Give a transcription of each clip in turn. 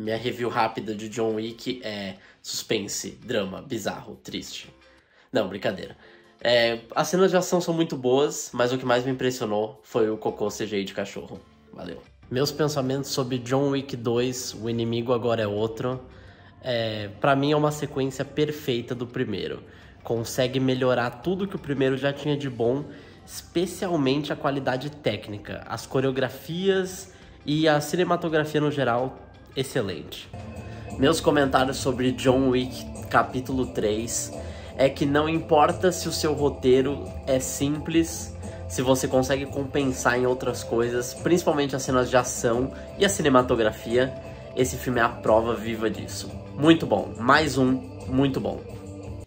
Minha review rápida de John Wick é suspense, drama, bizarro, triste. Não, brincadeira. As cenas de ação são muito boas, mas o que mais me impressionou foi o cocô CGI de cachorro. Valeu. Meus pensamentos sobre John Wick 2, O Inimigo Agora é Outro, pra mim é uma sequência perfeita do primeiro. Consegue melhorar tudo que o primeiro já tinha de bom, especialmente a qualidade técnica, as coreografias e a cinematografia no geral, excelente. Meus comentários sobre John Wick capítulo 3 é que não importa se o seu roteiro é simples, se você consegue compensar em outras coisas, principalmente as cenas de ação e a cinematografia, esse filme é a prova viva disso. Muito bom, mais um, muito bom.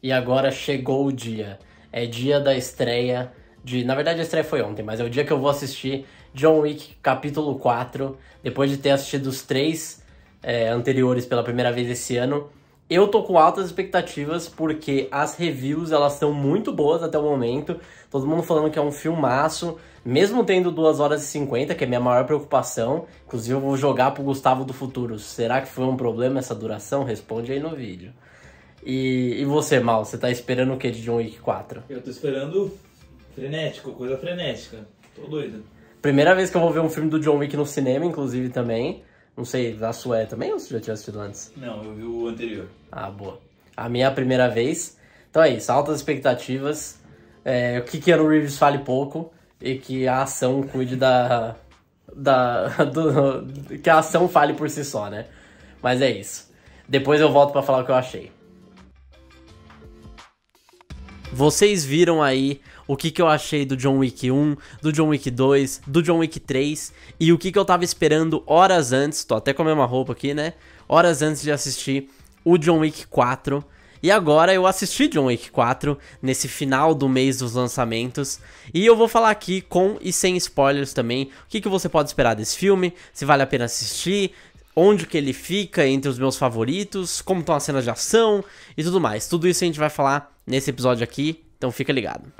E agora chegou o dia, é dia da estreia na verdade a estreia foi ontem, mas é o dia que eu vou assistir John Wick capítulo 4, depois de ter assistido os 3 anteriores pela primeira vez esse ano. Eu tô com altas expectativas porque as reviews elas estão muito boas até o momento, todo mundo falando que é um filmaço, mesmo tendo 2 horas e 50, que é a minha maior preocupação. Inclusive eu vou jogar pro Gustavo do futuro, será que foi um problema essa duração? Responde aí no vídeo. E você, Mal, você tá esperando o que de John Wick 4? Eu tô esperando frenético, coisa frenética, tô doido. Primeira vez que eu vou ver um filme do John Wick no cinema, inclusive, também. Não sei, a sua também ou você já tinha assistido antes? Não, eu vi o anterior. Ah, boa. A minha é a primeira vez. Então é isso, altas expectativas. Que Keanu Reeves fale pouco e que a ação cuide que a ação fale por si só, né? Mas é isso. Depois eu volto pra falar o que eu achei. Vocês viram aí o que eu achei do John Wick 1, do John Wick 2, do John Wick 3 e o que eu tava esperando horas antes, tô até com a mesma roupa aqui, né? Horas antes de assistir o John Wick 4. E agora eu assisti John Wick 4 nesse final do mês dos lançamentos. E eu vou falar aqui com e sem spoilers também o que você pode esperar desse filme, se vale a pena assistir, onde que ele fica entre os meus favoritos, como estão as cenas de ação e tudo mais. Tudo isso a gente vai falar nesse episódio aqui, então fica ligado.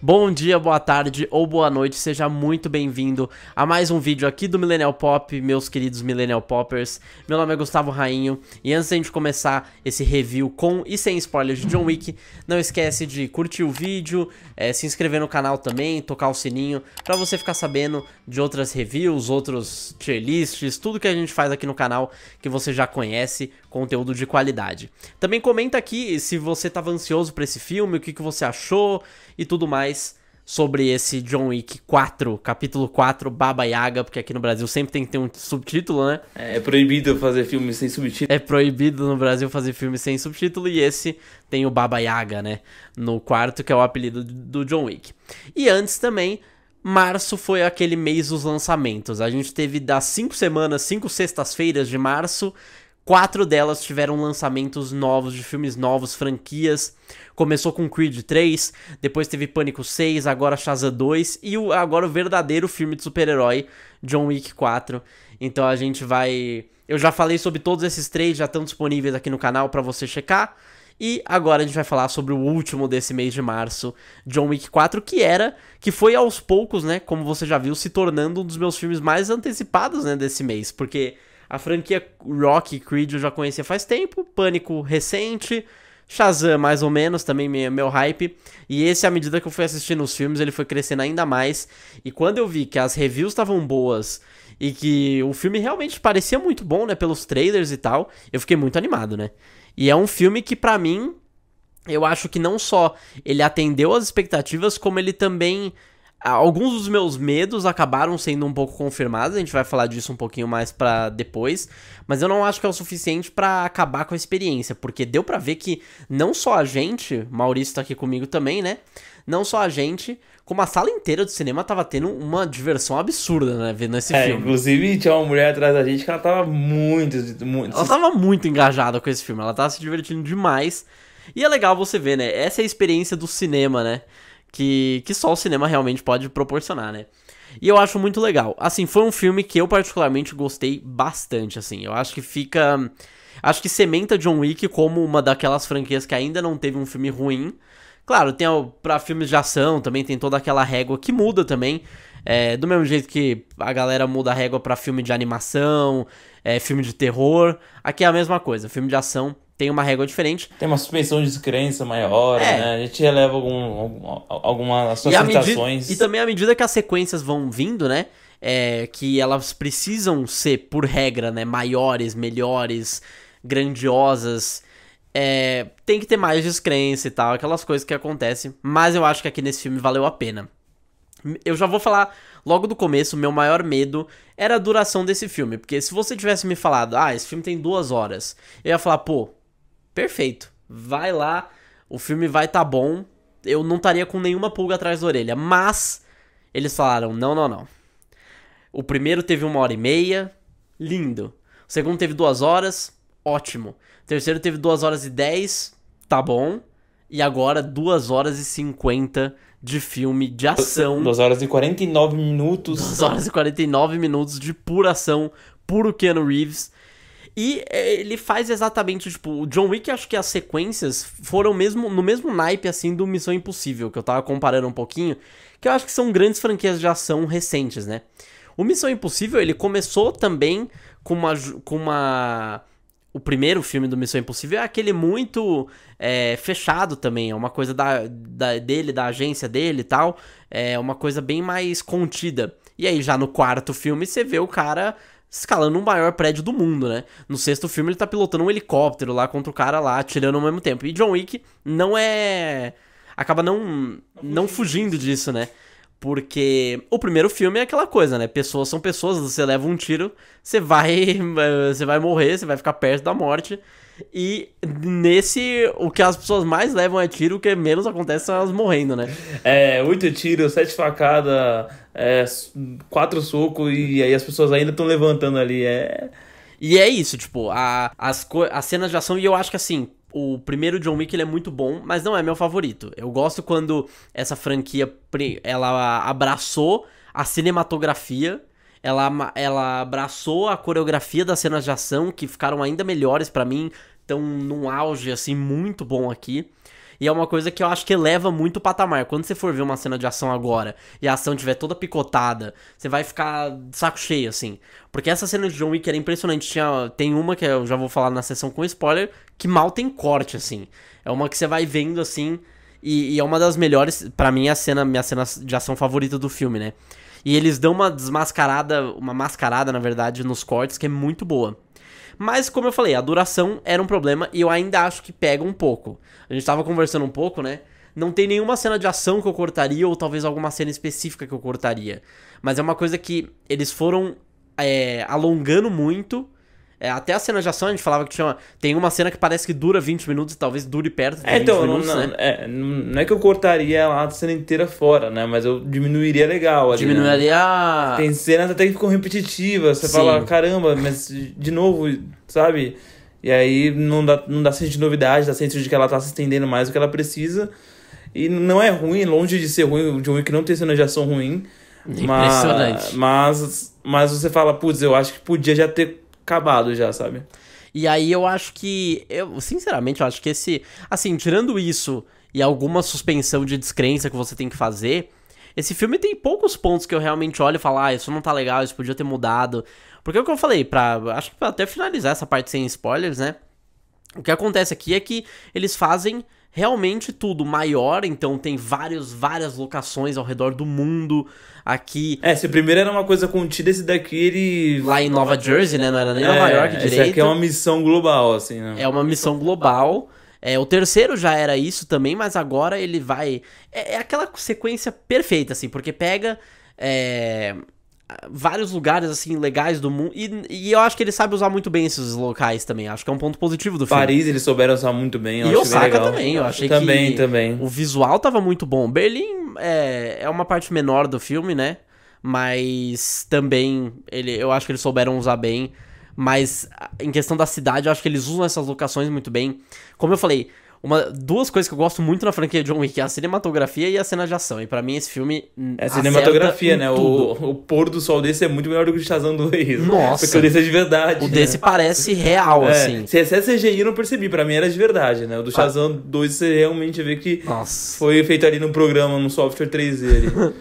Bom dia, boa tarde ou boa noite, seja muito bem-vindo a mais um vídeo aqui do Millennial Pop, meus queridos Millennial Poppers. Meu nome é Gustavo Rainho e antes de a gente começar esse review com e sem spoilers de John Wick, não esquece de curtir o vídeo, se inscrever no canal também, tocar o sininho pra você ficar sabendo de outras reviews, outros tier lists, tudo que a gente faz aqui no canal que você já conhece, conteúdo de qualidade. Também comenta aqui se você estava ansioso pra esse filme, o que você achou e tudo mais sobre esse John Wick 4, capítulo 4, Baba Yaga, porque aqui no Brasil sempre tem que ter um subtítulo, né? É proibido fazer filme sem subtítulo. É proibido no Brasil fazer filme sem subtítulo e esse tem o Baba Yaga, né? No quarto, que é o apelido do John Wick. E antes também, março foi aquele mês dos lançamentos. A gente teve das 5 semanas, 5 sextas-feiras de março, 4 delas tiveram lançamentos novos, de filmes novos, franquias. Começou com Creed 3, depois teve Pânico 6, agora Shazam 2 e agora o verdadeiro filme de super-herói, John Wick 4. Então a gente vai... Eu já falei sobre todos esses 3, já estão disponíveis aqui no canal pra você checar. E agora a gente vai falar sobre o último desse mês de março, John Wick 4, que foi aos poucos, né, como você já viu, se tornando um dos meus filmes mais antecipados, né, desse mês. Porque a franquia Rocky Creed eu já conhecia faz tempo, Pânico recente, Shazam mais ou menos, também meu hype. E esse, à medida que eu fui assistindo os filmes, ele foi crescendo ainda mais. E quando eu vi que as reviews estavam boas e que o filme realmente parecia muito bom, né, pelos trailers e tal, eu fiquei muito animado, né. E é um filme que, pra mim, eu acho que não só ele atendeu às expectativas, como ele também... Alguns dos meus medos acabaram sendo um pouco confirmados, a gente vai falar disso um pouquinho mais pra depois, mas eu não acho que é o suficiente pra acabar com a experiência, porque deu pra ver que não só a gente, Maurício tá aqui comigo também, né, não só a gente, como a sala inteira do cinema tava tendo uma diversão absurda, né, vendo esse filme. Inclusive tinha uma mulher atrás da gente que ela tava muito... Ela tava muito engajada com esse filme, ela tava se divertindo demais, e é legal você ver, né, essa é a experiência do cinema, né, que só o cinema realmente pode proporcionar, né? E eu acho muito legal. Assim, foi um filme que eu particularmente gostei bastante, assim. Eu acho que acho que cementa John Wick como uma daquelas franquias que ainda não teve um filme ruim. Claro, tem pra filmes de ação também tem toda aquela régua que muda também. Do mesmo jeito que a galera muda a régua pra filme de animação, filme de terror. Aqui é a mesma coisa, filme de ação tem uma régua diferente. Tem uma suspensão de descrença maior, né? A gente releva algumas situações. E também à medida que as sequências vão vindo, né? Que elas precisam ser, por regra, né? Maiores, melhores, grandiosas. Tem que ter mais descrença e tal, aquelas coisas que acontecem. Mas eu acho que aqui nesse filme valeu a pena. Eu já vou falar logo do começo, meu maior medo era a duração desse filme. Porque se você tivesse me falado, esse filme tem 2 horas, eu ia falar, pô, perfeito, vai lá, o filme vai tá bom, eu não estaria com nenhuma pulga atrás da orelha. Mas eles falaram, não. O primeiro teve 1h30, lindo. O segundo teve 2 horas, ótimo. O terceiro teve 2h10, tá bom. E agora 2h50 de filme de ação. 2h49 minutos. 2h49 de pura ação, puro Keanu Reeves. E ele faz exatamente, tipo, o John Wick, acho que as sequências foram no mesmo naipe, assim, do Missão Impossível, que eu tava comparando um pouquinho, que eu acho que são grandes franquias de ação recentes, né? O Missão Impossível, ele começou também com uma... O primeiro filme do Missão Impossível é aquele muito fechado também, é uma coisa dele, da agência dele e tal, é uma coisa bem mais contida. E aí já no quarto filme você vê o cara escalando o maior prédio do mundo, né? No sexto filme ele tá pilotando um helicóptero lá contra o cara lá, atirando ao mesmo tempo. E John Wick acaba não fugindo disso, né? Porque o primeiro filme é aquela coisa, né? Pessoas são pessoas, você leva um tiro, você vai morrer, você vai ficar perto da morte. E nesse, o que as pessoas mais levam é tiro, o que menos acontece são elas morrendo, né? 8 tiros, 7 facadas, 4 socos, e aí as pessoas ainda estão levantando ali. E é isso, tipo, as cenas de ação, e eu acho que assim, o primeiro John Wick ele é muito bom, mas não é meu favorito. Eu gosto quando essa franquia, ela abraçou a cinematografia, ela abraçou a coreografia das cenas de ação, que ficaram ainda melhores pra mim, estão num auge, assim, muito bom aqui. E é uma coisa que eu acho que eleva muito o patamar. Quando você for ver uma cena de ação agora e a ação estiver toda picotada, você vai ficar de saco cheio, assim. Porque essa cena de John Wick era impressionante. Tem uma que eu já vou falar na sessão com spoiler, que mal tem corte, assim. É uma que você vai vendo, assim, e é uma das melhores, pra mim, minha cena de ação favorita do filme, né? E eles dão uma mascarada, na verdade, nos cortes, que é muito boa. Mas, como eu falei, a duração era um problema e eu ainda acho que pega um pouco. A gente tava conversando um pouco, né? Não tem nenhuma cena de ação que eu cortaria ou talvez alguma cena específica que eu cortaria. Mas é uma coisa que eles foram alongando muito. Até a cena de ação a gente falava que tem uma cena que parece que dura 20 minutos e talvez dure perto de 20 minutos, né? Não é que eu cortaria a cena inteira fora, né? Mas eu diminuiria legal ali, diminuiria... Tem cenas até que ficam repetitivas. Você fala, caramba, mas de novo, sabe? E aí não dá senso de novidade, dá senso de que ela tá se estendendo mais do que ela precisa. E não é ruim, longe de ser ruim, o John Wick não tem cena de ação ruim. Impressionante. Mas você fala, putz, eu acho que podia já ter acabado já, sabe? E aí eu acho que... sinceramente, eu acho que assim, tirando isso e alguma suspensão de descrença que você tem que fazer, esse filme tem poucos pontos que eu realmente olho e falo, isso não tá legal, isso podia ter mudado. Porque é o que eu falei, acho que pra até finalizar essa parte sem spoilers, né? O que acontece aqui é que eles fazem realmente tudo maior, então tem várias locações ao redor do mundo aqui. Se o primeiro era uma coisa contida, esse daqui ele... Lá em Nova Jersey, né? Não era nem Nova York direito. Esse aqui é uma missão global, assim, né? É uma missão global. O terceiro já era isso também, mas agora ele vai... É aquela sequência perfeita, assim, porque pega... vários lugares, assim, legais do mundo. E eu acho que ele sabe usar muito bem esses locais também. Acho que é um ponto positivo do filme. Paris, eles souberam usar muito bem. E Osaka também. Eu achei que também. O visual tava muito bom. Berlim é uma parte menor do filme, né? Mas também eu acho que eles souberam usar bem. Mas em questão da cidade, eu acho que eles usam essas locações muito bem. Como eu falei, duas coisas que eu gosto muito na franquia John Wick, é a cinematografia e a cena de ação. E pra mim esse filme é a cinematografia, né? O pôr do sol desse é muito melhor do que o Shazam 2. Nossa! Porque o desse é de verdade. O desse parece real, assim. Se é CGI eu não percebi, pra mim era de verdade, né? O do Shazam 2 você realmente vê que foi feito ali no programa, no software 3D ali.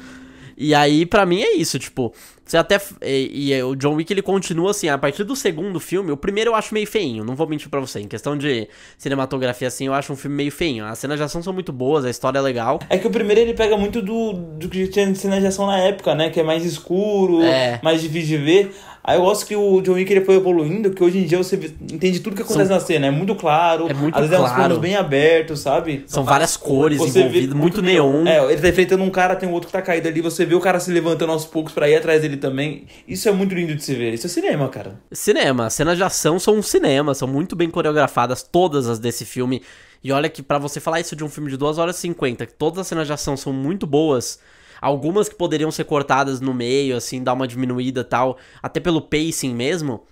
E aí, pra mim, é isso, tipo... Você até... E o John Wick, ele continua assim, a partir do segundo filme... O primeiro eu acho meio feinho, não vou mentir pra você. Em questão de cinematografia, assim, eu acho um filme meio feinho. As cenas de ação são muito boas, a história é legal. É que o primeiro, ele pega muito do que tinha de cena de ação na época, né? Que é mais escuro, mais difícil de ver. Aí eu gosto que o John Wick ele foi evoluindo, que hoje em dia você entende tudo que acontece na cena. É muito claro, às vezes é uns planos bem abertos, sabe? São várias cores envolvidas, muito neon. Ele tá enfrentando um cara, tem um outro que tá caído ali, você vê o cara se levantando aos poucos pra ir atrás dele também. Isso é muito lindo de se ver. Isso é cinema, cara. Cinema. Cenas de ação são um cinema, são muito bem coreografadas, todas as desse filme. E olha que pra você falar isso de um filme de 2 horas e 50, que todas as cenas de ação são muito boas... Algumas que poderiam ser cortadas no meio, assim, dar uma diminuída e tal, até pelo pacing mesmo.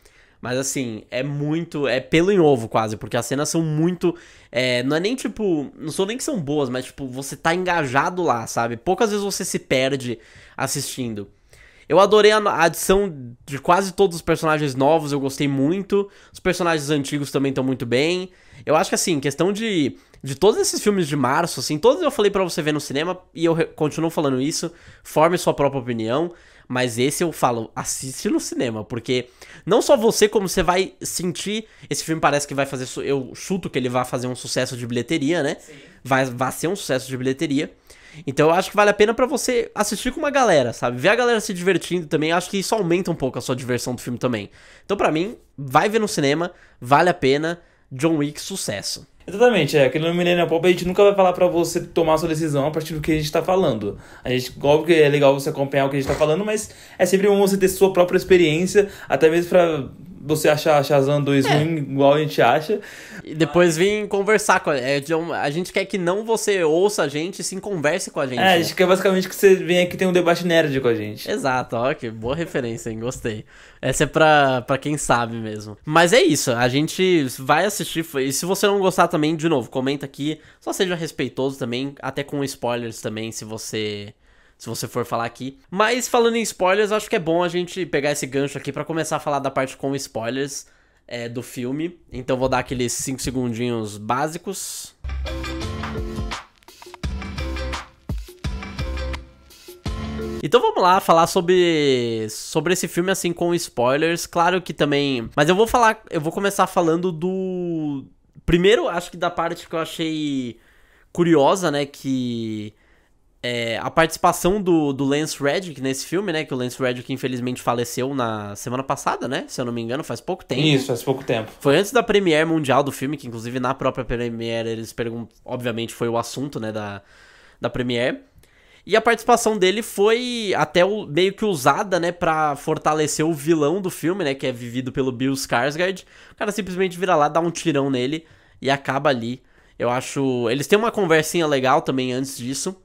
Mas, assim, é pelo em ovo quase, porque as cenas são muito... não é nem, tipo... Não sou nem que são boas, mas, tipo, você tá engajado lá, sabe? Poucas vezes você se perde assistindo. Eu adorei a adição de quase todos os personagens novos, eu gostei muito. Os personagens antigos também estão muito bem. Eu acho que, assim, questão de todos esses filmes de março, assim, todos eu falei pra você ver no cinema, e eu continuo falando isso, forme sua própria opinião, mas esse eu falo, assiste no cinema, porque não só você, como você vai sentir, esse filme parece que vai fazer, eu chuto que ele vai fazer um sucesso de bilheteria, né? Vai ser um sucesso de bilheteria. Então eu acho que vale a pena pra você assistir com uma galera, sabe? Ver a galera se divertindo também, acho que isso aumenta um pouco a sua diversão do filme também. Então pra mim, vai ver no cinema, vale a pena, John Wick, sucesso. Exatamente, aqui no Millennium Pop a gente nunca vai falar pra você tomar a sua decisão a partir do que a gente tá falando. A gente, óbvio que é legal você acompanhar o que a gente tá falando, mas é sempre bom você ter sua própria experiência, até mesmo pra você achar Shazam 2 ruim, igual a gente acha. E depois vir conversar com a gente quer que não você ouça a gente, sim converse com a gente. A gente quer basicamente que você venha aqui ter um debate nerd com a gente. Exato, ó, que boa referência, hein? Gostei. Essa é pra quem sabe mesmo. Mas é isso, a gente vai assistir, e se você não gostar também, de novo, comenta aqui, só seja respeitoso também, até com spoilers também, se você for falar aqui. Mas falando em spoilers, acho que é bom a gente pegar esse gancho aqui pra começar a falar da parte com spoilers do filme. Então vou dar aqueles 5 segundinhos básicos. Então vamos lá falar sobre esse filme assim com spoilers. Claro que também, mas eu vou começar falando do primeiro, acho que da parte que eu achei curiosa, né, que a participação do Lance Reddick nesse filme, né? Que o Lance Reddick infelizmente faleceu na semana passada, né? Se eu não me engano, faz pouco tempo. Isso, faz pouco tempo. Foi antes da premiere mundial do filme, que inclusive na própria premiere eles perguntam... Obviamente foi o assunto, né? Da premiere. E a participação dele foi até meio que usada, né? Pra fortalecer o vilão do filme, né? Que é vivido pelo Bill Skarsgård. O cara simplesmente vira lá, dá um tirão nele e acaba ali. Eu acho... Eles têm uma conversinha legal também antes disso.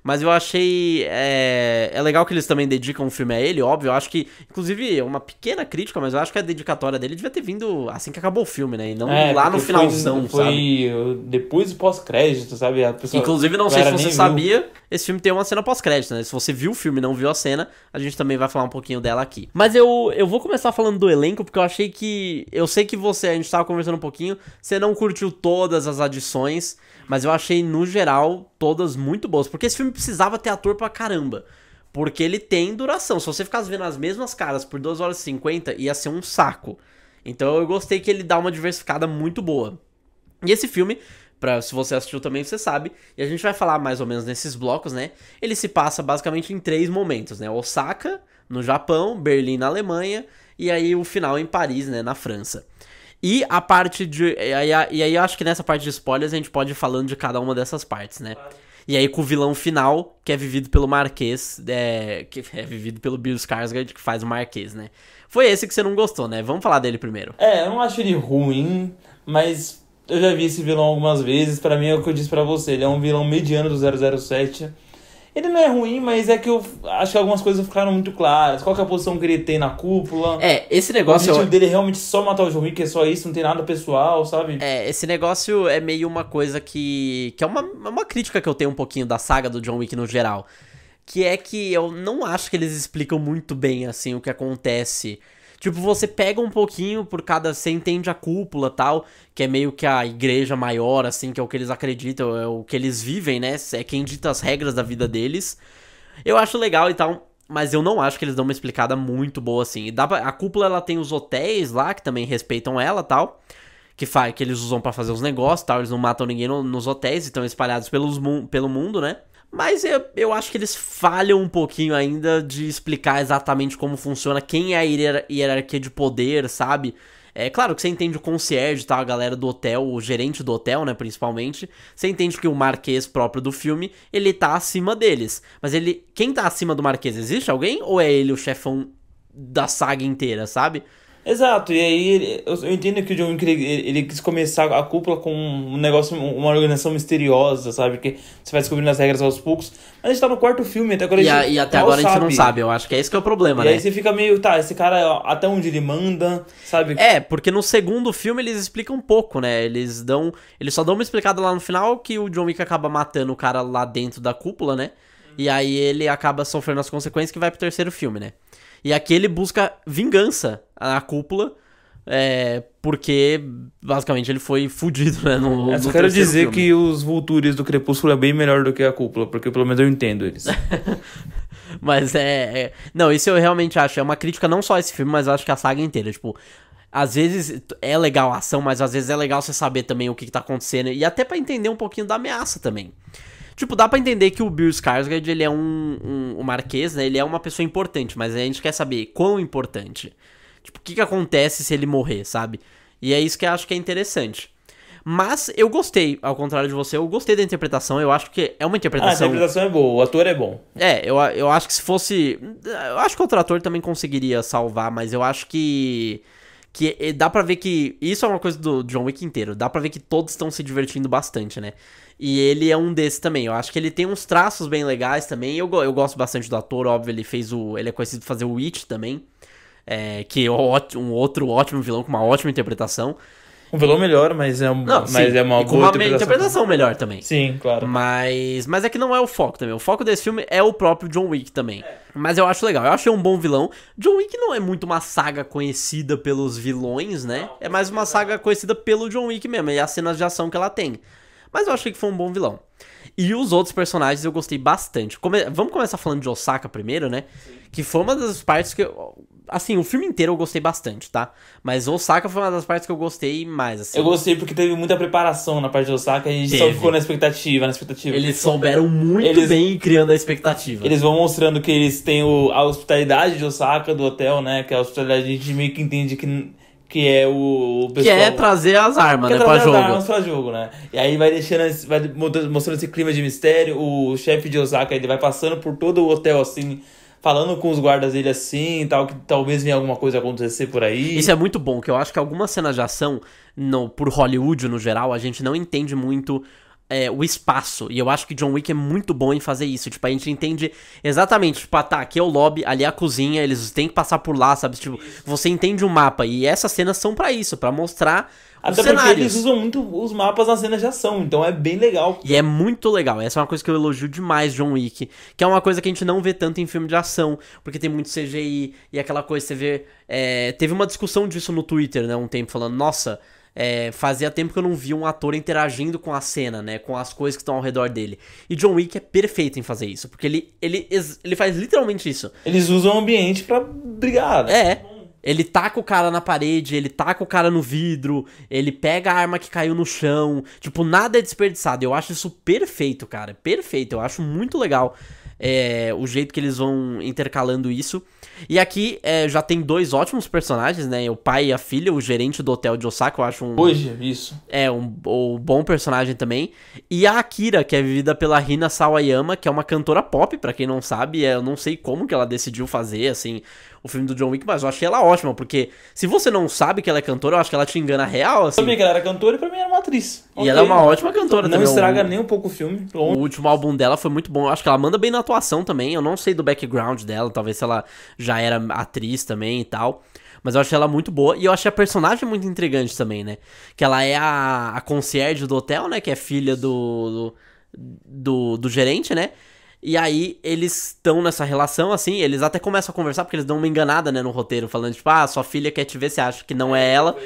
Mas eu achei... É legal que eles também dedicam o filme a ele, óbvio. Eu acho que, inclusive, é uma pequena crítica, mas eu acho que a dedicatória dele devia ter vindo assim que acabou o filme, né? E não lá no finalzão, foi sabe? Depois do pós-crédito, sabe? A pessoa, inclusive, não sei se você sabia, esse filme tem uma cena pós-crédito, né? Se você viu o filme e não viu a cena, a gente também vai falar um pouquinho dela aqui. Mas eu vou começar falando do elenco, porque eu achei que... Eu sei que a gente tava conversando um pouquinho, você não curtiu todas as adições... Mas eu achei, no geral, todas muito boas. Porque esse filme precisava ter ator pra caramba. Porque ele tem duração. Se você ficasse vendo as mesmas caras por 2 horas e 50, ia ser um saco. Então eu gostei que ele dá uma diversificada muito boa. E esse filme, se você assistiu também, você sabe. E a gente vai falar mais ou menos nesses blocos, né? Ele se passa basicamente em 3 momentos, né? Osaka, no Japão, Berlim, na Alemanha. E aí o final em Paris, né? Na França. E a parte de... E aí eu acho que nessa parte de spoilers a gente pode ir falando de cada uma dessas partes, né? E aí com o vilão final, que é vivido pelo Marquês, que é vivido pelo Bill Skarsgård, que faz o Marquês, né? Foi esse que você não gostou, né? Vamos falar dele primeiro. Eu não acho ele ruim, mas eu já vi esse vilão algumas vezes. Pra mim é o que eu disse pra você, ele é um vilão mediano do 007. Ele não é ruim, mas é que eu acho que algumas coisas ficaram muito claras. Qual que é a posição que ele tem na cúpula? Esse negócio... O objetivo dele é realmente só matar o John Wick, é só isso, não tem nada pessoal, sabe? Esse negócio é meio uma coisa que é uma crítica que eu tenho um pouquinho da saga do John Wick no geral. Que é que eu não acho que eles explicam muito bem, assim, o que acontece. Tipo, você pega um pouquinho por cada... Você entende a cúpula e tal, que é meio que a igreja maior, assim, que é o que eles acreditam, é o que eles vivem, né? É quem dita as regras da vida deles. Eu acho legal e tal, mas eu não acho que eles dão uma explicada muito boa, assim. A cúpula, ela tem os hotéis lá, que também respeitam ela e tal, que eles usam pra fazer os negócios e tal, eles não matam ninguém nos hotéis, estão espalhados pelo mundo, né? Mas eu acho que eles falham um pouquinho ainda de explicar exatamente como funciona, quem é a hierarquia de poder, sabe? É claro que você entende o concierge, tá? A galera do hotel, o gerente do hotel, né, principalmente. Você entende que o Marquês próprio do filme, ele tá acima deles. Mas quem tá acima do Marquês, existe alguém? Ou é ele o chefão da saga inteira, sabe? Exato, e aí eu entendo que o John Wick ele quis começar a cúpula com um negócio, uma organização misteriosa, sabe? Que você vai descobrindo as regras aos poucos. Mas a gente tá no quarto filme, até agora e até agora a gente não sabe, eu acho que é esse que é o problema, e né? E aí você fica meio, tá, esse cara até onde ele manda, sabe? Porque no segundo filme eles explicam um pouco, né? Eles só dão uma explicada lá no final que o John Wick acaba matando o cara lá dentro da cúpula, né? E aí ele acaba sofrendo as consequências que vai pro terceiro filme, né? E aqui ele busca vingança na cúpula, porque basicamente ele foi fudido, né? Eu só quero dizer que os Vultures do Crepúsculo é bem melhor do que a cúpula, porque pelo menos eu entendo eles. Mas Não, isso eu realmente acho. É uma crítica não só a esse filme, mas eu acho que a saga inteira. Tipo, às vezes é legal a ação, mas às vezes é legal você saber também o que tá acontecendo. E até pra entender um pouquinho da ameaça também. Tipo, dá pra entender que o Bill Skarsgård, ele é um marquês, né? Ele é uma pessoa importante, mas a gente quer saber quão importante. Tipo, o que acontece se ele morrer, sabe? E é isso que eu acho que é interessante. Mas eu gostei, ao contrário de você, eu gostei da interpretação. Eu acho que é uma interpretação... A interpretação é boa, o ator é bom. Eu acho que se fosse... Eu acho que outro ator também conseguiria salvar, mas eu acho que dá pra ver que... Isso é uma coisa do John Wick inteiro. Dá pra ver que todos estão se divertindo bastante, né? E ele é um desses também. Eu acho que ele tem uns traços bem legais também. Eu gosto bastante do ator, óbvio. Ele é conhecido por fazer o Witch também. Que é um outro ótimo vilão com uma ótima interpretação. Um vilão melhor, mas é uma e com uma interpretação melhor também. Sim, claro. Mas é que não é o foco também. O foco desse filme é o próprio John Wick também. Mas eu acho legal. Eu achei um bom vilão. John Wick não é muito uma saga conhecida pelos vilões, né? É mais uma saga conhecida pelo John Wick mesmo. E as cenas de ação que ela tem. Mas eu achei que foi um bom vilão. E os outros personagens eu gostei bastante. Vamos começar falando de Osaka primeiro, né? Sim. Que foi uma das partes que... Assim, o filme inteiro eu gostei bastante, tá? Mas Osaka foi uma das partes que eu gostei mais, assim. Eu gostei porque teve muita preparação na parte de Osaka e a gente só ficou na expectativa. Eles souberam muito bem criando a expectativa. Eles vão mostrando que eles têm a hospitalidade de Osaka, do hotel, né? Que a hospitalidade a gente meio que entende que é o pessoal... Que é trazer as armas, né, pra jogo. Trazer as armas pra jogo, né? E aí vai mostrando esse clima de mistério. O chefe de Osaka, ele vai passando por todo o hotel, assim... Falando com os guardas dele assim, tal, que talvez venha alguma coisa acontecer por aí. Isso é muito bom, que eu acho que algumas cenas de ação, por Hollywood no geral, a gente não entende muito o espaço. E eu acho que John Wick é muito bom em fazer isso. Tipo, a gente entende exatamente, tipo, tá, aqui é o lobby, ali é a cozinha, eles têm que passar por lá, sabe? Tipo, você entende o mapa. E essas cenas são pra isso, pra mostrar... Até porque eles usam muito os mapas nas cenas de ação, então é bem legal. E é muito legal, essa é uma coisa que eu elogio demais John Wick, que é uma coisa que a gente não vê tanto em filme de ação, porque tem muito CGI e aquela coisa, você vê... teve uma discussão disso no Twitter, né, um tempo, falando, nossa, fazia tempo que eu não via um ator interagindo com a cena, né, com as coisas que estão ao redor dele. E John Wick é perfeito em fazer isso, porque ele faz literalmente isso. Eles usam o ambiente pra brigar, né? Ele taca o cara na parede, ele taca o cara no vidro, ele pega a arma que caiu no chão. Tipo, nada é desperdiçado. Eu acho isso perfeito, cara. Perfeito. Eu acho muito legal o jeito que eles vão intercalando isso. E aqui já tem 2 ótimos personagens, né? O pai e a filha, o gerente do hotel de Osaka, eu acho Hoje, isso. Um bom personagem também. E a Akira, que é vivida pela Rina Sawayama, que é uma cantora pop, pra quem não sabe. Eu não sei como que ela decidiu fazer, assim, o filme do John Wick, mas eu achei ela ótima, porque se você não sabe que ela é cantora, eu acho que ela te engana real, assim. Eu sabia que ela era cantora e pra mim era uma atriz. E ela é uma ótima cantora também. Não estraga nem um pouco o filme. O último álbum dela foi muito bom. Eu acho que ela manda bem na atuação também. Eu não sei do background dela, talvez se ela já era atriz também e tal. Mas eu achei ela muito boa. E eu achei a personagem muito intrigante também, né? Que ela é a concierge do hotel, né? Que é filha do gerente, né? E aí, eles estão nessa relação, assim, eles até começam a conversar, porque eles dão uma enganada, né, no roteiro, falando, tipo, sua filha quer te ver, você acha que não é ela,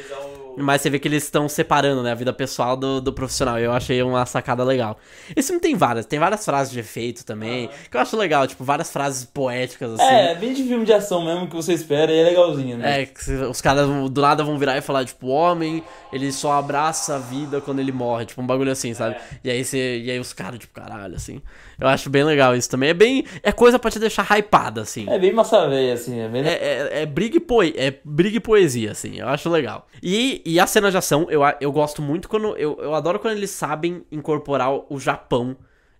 mas você vê que eles estão separando, né, a vida pessoal do profissional, e eu achei uma sacada legal. Esse filme tem várias frases de efeito também, que eu acho legal, tipo, várias frases poéticas, assim. É, bem de filme de ação mesmo, que você espera, e é legalzinho, né? Que os caras do nada vão virar e falar, tipo, o homem, ele só abraça a vida quando ele morre, tipo, um bagulho assim, sabe? E aí os caras, tipo, caralho, assim... Eu acho bem legal isso também. É coisa pra te deixar hypado, assim. É bem massa véia, assim. Briga e poesia, assim. Eu acho legal. E a cena de ação, eu gosto muito quando... Eu adoro quando eles sabem incorporar o Japão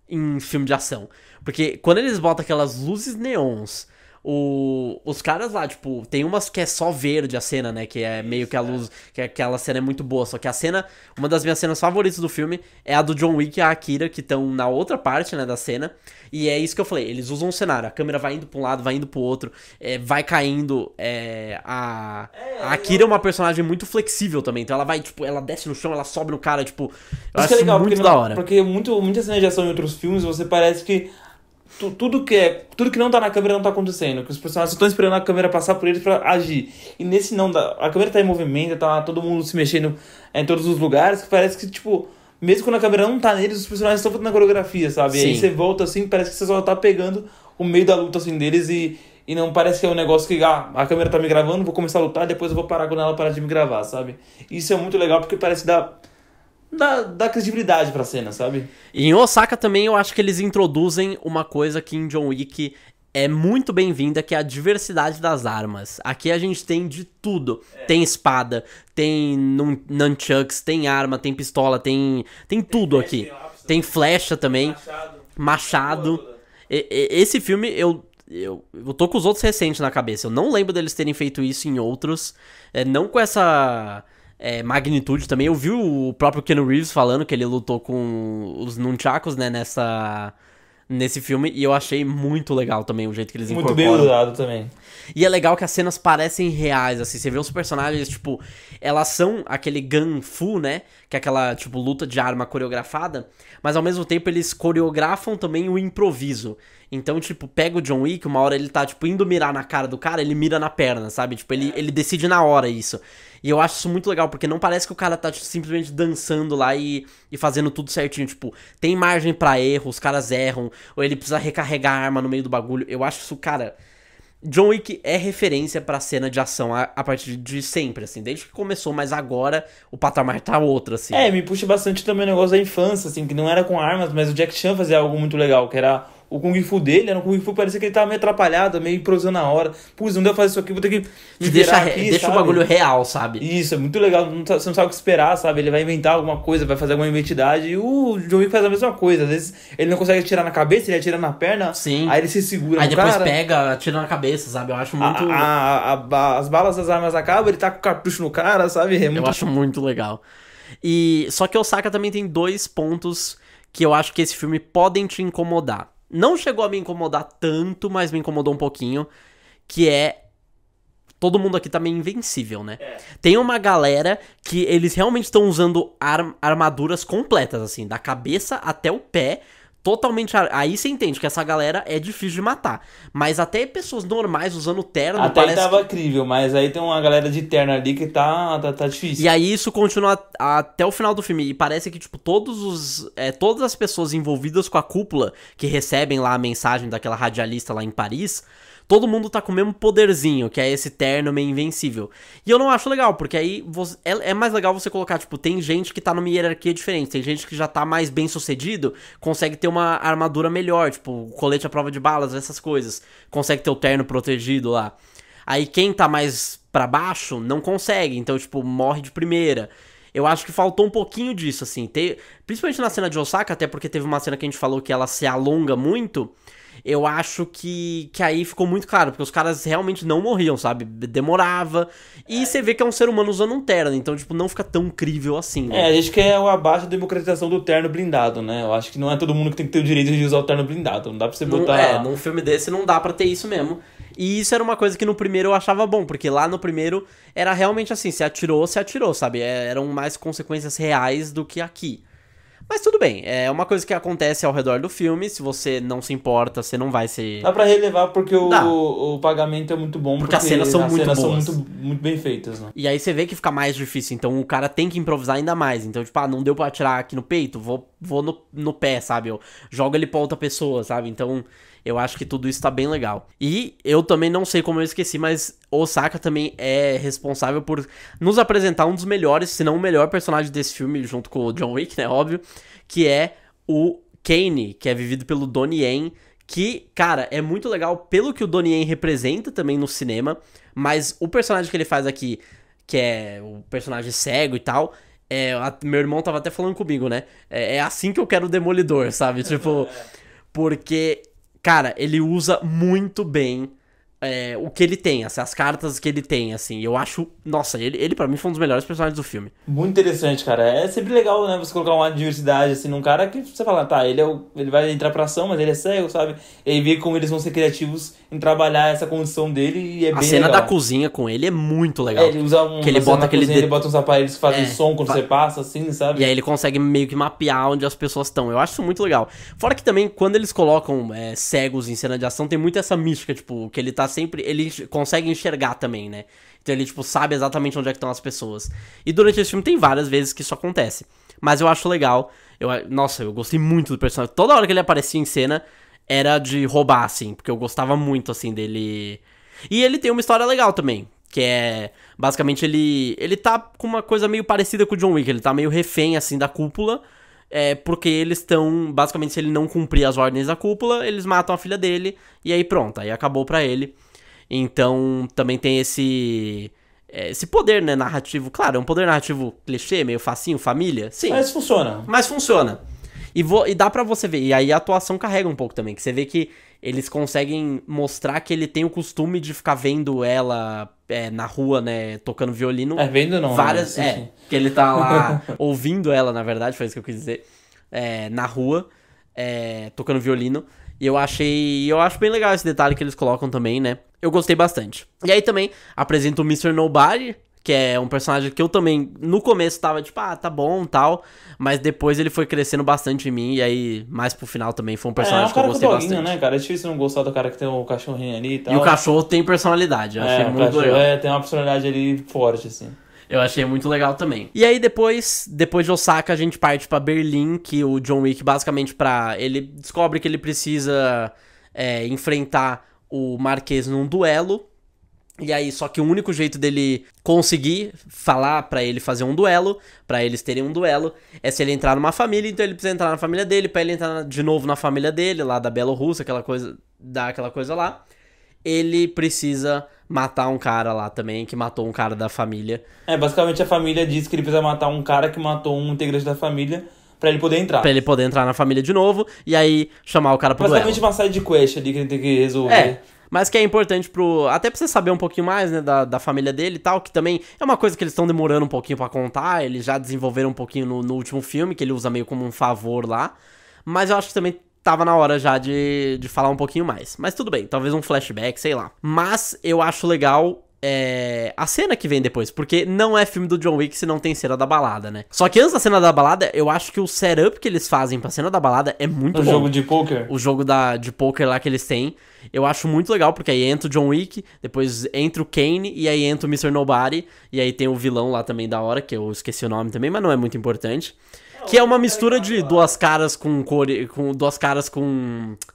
em filme de ação. Porque quando eles botam aquelas luzes neons... Os caras lá, tipo, tem umas que é só verde a cena, né? Que é meio que a luz, que aquela cena é muito boa. Só que a cena, uma das minhas cenas favoritas do filme é a do John Wick e a Akira, que estão na outra parte, né, da cena. E é isso que eu falei, eles usam um cenário, a câmera vai indo pra um lado, vai indo pro outro, vai caindo. A Akira é uma personagem muito flexível também, então ela vai, tipo, ela desce no chão, ela sobe no cara, tipo, eu acho que é legal, muito da hora. Porque muita cena de ação em outros filmes, você parece que tudo que não tá na câmera não tá acontecendo. Que os personagens estão esperando a câmera passar por eles pra agir. E nesse não, a câmera tá em movimento, tá todo mundo se mexendo em todos os lugares, que parece que, tipo, mesmo quando a câmera não tá neles, os personagens estão fazendo a coreografia, sabe? Sim. E aí você volta assim, parece que você só tá pegando o meio da luta, assim, deles e não parece que é um negócio que, a câmera tá me gravando, vou começar a lutar, depois eu vou parar quando ela parar de me gravar, sabe? Isso é muito legal, porque parece dá credibilidade pra cena, sabe? E em Osaka também eu acho que eles introduzem uma coisa que em John Wick é muito bem-vinda, que é a diversidade das armas. Aqui a gente tem de tudo. Tem espada, tem nunchucks, tem arma, tem pistola, tem tudo aqui. Tem flecha também, machado. Esse filme eu tô com os outros recentes na cabeça. Eu não lembro deles terem feito isso em outros. Não com essa... magnitude também. Eu vi o próprio Keanu Reeves falando que ele lutou com os nunchakus, né, nesse filme, e eu achei muito legal também o jeito que eles incorporam. Muito bem usado também. E é legal que as cenas parecem reais, assim, você vê os personagens, tipo, elas são aquele gun-fu, né, que é aquela, tipo, luta de arma coreografada, mas ao mesmo tempo eles coreografam também o improviso. Então, tipo, pega o John Wick, uma hora ele tá, tipo, indo mirar na cara do cara, ele mira na perna, sabe? Tipo, ele decide na hora isso. E eu acho isso muito legal, porque não parece que o cara tá, tipo, simplesmente dançando lá e fazendo tudo certinho. Tipo, tem margem pra erro, os caras erram, ou ele precisa recarregar a arma no meio do bagulho. Eu acho isso, cara... John Wick é referência pra cena de ação a partir de sempre, assim, desde que começou, mas agora o patamar tá outro, assim. Me puxa bastante também o negócio da infância, assim, que não era com armas, mas o Jack Chan fazia algo muito legal, que era o Kung Fu dele, era um Kung Fu, parecia que ele tava meio atrapalhado, meio improvisando na hora. Putz, não deu pra fazer isso aqui, vou ter que me virar aqui, deixa sabe? o bagulho real, sabe? Isso, é muito legal, você não sabe o que esperar, sabe? Ele vai inventar alguma coisa, vai fazer alguma identidade, e o John Wick faz a mesma coisa. Às vezes ele não consegue atirar na cabeça, ele atira na perna, sim. Aí ele se segura aí no depois cara. pega, atira na cabeça, sabe? Eu acho muito... As balas das armas acabam, ele tá com o cartucho no cara, sabe? Eu acho muito legal. Só que Osaka também tem 2 pontos que eu acho que esse filme podem te incomodar. Não chegou a me incomodar tanto, mas me incomodou um pouquinho, que é... Todo mundo aqui tá meio invencível, né? Tem uma galera que eles realmente estão usando armaduras completas, assim, da cabeça até o pé, totalmente... Aí você entende que essa galera é difícil de matar. Mas até pessoas normais usando terno... Até aí tava incrível, mas aí tem uma galera de terno ali que tá difícil. E aí isso continua até o final do filme. E parece que, tipo, todas as pessoas envolvidas com a cúpula, que recebem lá a mensagem daquela radialista lá em Paris... Todo mundo tá com o mesmo poderzinho, que é esse terno meio invencível. E eu não acho legal, porque aí é mais legal você colocar, tipo, tem gente que tá numa hierarquia diferente. Tem gente que já tá mais bem sucedido, consegue ter uma armadura melhor, tipo, colete à prova de balas, essas coisas. Consegue ter o terno protegido lá. Aí quem tá mais pra baixo não consegue, então, tipo, morre de primeira. Eu acho que faltou um pouquinho disso, assim. Principalmente na cena de Osaka, até porque teve uma cena que a gente falou que ela se alonga muito. Eu acho que aí ficou muito claro, porque os caras realmente não morriam, sabe? Demorava. E você vê que é um ser humano usando um terno, então, tipo, não fica tão crível assim, né? A gente quer o abaixo da democratização do terno blindado, né? Eu acho que não é todo mundo que tem que ter o direito de usar o terno blindado. Não dá pra você botar... Num filme desse não dá pra ter isso mesmo. E isso era uma coisa que no primeiro eu achava bom, porque lá no primeiro era realmente assim, se atirou, sabe? Eram mais consequências reais do que aqui. Mas tudo bem, é uma coisa que acontece ao redor do filme, se você não se importa, você não vai ser... Dá pra relevar porque o pagamento é muito bom, porque as cenas são muito boas. São muito bem feitas, né? E aí você vê que fica mais difícil, então o cara tem que improvisar ainda mais. Então, tipo, não deu pra atirar aqui no peito, vou no pé, sabe? Eu jogo ele pra outra pessoa, sabe? Então... eu acho que tudo isso tá bem legal. E eu também não sei como eu esqueci, mas Osaka também é responsável por nos apresentar um dos melhores, se não o melhor personagem desse filme, junto com o John Wick, né, óbvio, que é o Kane, que é vivido pelo Donnie Yen, que, cara, é muito legal pelo que o Donnie Yen representa também no cinema, mas o personagem que ele faz aqui, que é o personagem cego e tal... meu irmão tava até falando comigo, né? É assim que eu quero o Demolidor, sabe? Tipo, porque... cara, ele usa muito bem o que ele tem, assim, as cartas que ele tem, assim. Eu acho... nossa, ele pra mim foi um dos melhores personagens do filme. Muito interessante, cara. É sempre legal, né, você colocar uma diversidade, assim, num cara que você fala, tá, ele vai entrar pra ação, mas ele é cego, sabe? E aí vê como eles vão ser criativos em trabalhar essa condição dele e é bem legal. A cena da cozinha com ele é muito legal. Ele usa ele bota ele bota uns aparelhos que fazem som quando você passa, assim, sabe? E aí ele consegue meio que mapear onde as pessoas estão. Eu acho isso muito legal. Fora que também, quando eles colocam cegos em cena de ação, tem muito essa mística, tipo, que ele tá sempre... ele consegue enxergar também, né? Então ele, tipo, sabe exatamente onde é que estão as pessoas. E durante esse filme tem várias vezes que isso acontece. Mas eu acho legal. Nossa, eu gostei muito do personagem. Toda hora que ele aparecia em cena, era de roubar, assim. Porque eu gostava muito, assim, dele. E ele tem uma história legal também. Que é... basicamente, ele tá com uma coisa meio parecida com o John Wick. Ele tá meio refém, assim, da cúpula. Porque eles estão... basicamente, se ele não cumprir as ordens da cúpula, eles matam a filha dele. E aí pronto, aí acabou pra ele. Então, também tem esse poder, né, narrativo. Claro, é um poder narrativo clichê, meio facinho, família. Sim. Mas funciona. E dá pra você ver. E aí a atuação carrega um pouco também. Que você vê que eles conseguem mostrar que ele tem o costume de ficar vendo ela na rua, né, tocando violino. Vendo não. Várias, né? que ele tá lá ouvindo ela, na verdade, foi isso que eu quis dizer. Na rua, tocando violino. E eu acho bem legal esse detalhe que eles colocam também, né? Eu gostei bastante. E aí também apresenta o Mr. Nobody, que é um personagem que eu também, no começo, tava tipo, tá bom, tal. Mas depois ele foi crescendo bastante em mim. E aí, mais pro final também, foi um personagem que eu gostei bastante. Né, cara? É difícil não gostar do cara que tem o cachorrinho ali e tal. E o cachorro tem personalidade, eu achei muito legal. Tem uma personalidade ali forte, assim. Eu achei muito legal também. E aí depois de Osaka, a gente parte pra Berlim, que o John Wick, basicamente, ele descobre que ele precisa enfrentar o Marquês num duelo. E aí, só que o único jeito dele conseguir falar pra ele fazer um duelo, pra eles terem um duelo, é se ele entrar numa família. Então ele precisa entrar na família dele, pra ele entrar de novo na família dele, lá da Bielorrússia, aquela coisa lá. Ele precisa matar um cara lá também, que matou um cara da família. Basicamente a família diz que ele precisa matar um cara que matou um integrante da família pra ele poder entrar. Pra ele poder entrar na família de novo, e aí chamar o cara pro duelo. Basicamente uma side quest ali que ele tem que resolver. Mas que é importante até pra você saber um pouquinho mais, né, da família dele e tal, que também é uma coisa que eles estão demorando um pouquinho pra contar, eles já desenvolveram um pouquinho no último filme, que ele usa meio como um favor lá, mas eu acho que também tava na hora já de falar um pouquinho mais. Mas tudo bem, talvez um flashback, sei lá. Mas eu acho legal a cena que vem depois, porque não é filme do John Wick se não tem cena da balada, né? Só que antes da cena da balada, eu acho que o setup que eles fazem pra cena da balada é muito bom. O jogo de poker? O jogo de poker lá que eles têm, eu acho muito legal, porque aí entra o John Wick, depois entra o Kane, e aí entra o Mr. Nobody, e aí tem o vilão lá também da hora, que eu esqueci o nome também, mas não é muito importante. Que é uma mistura de duas caras com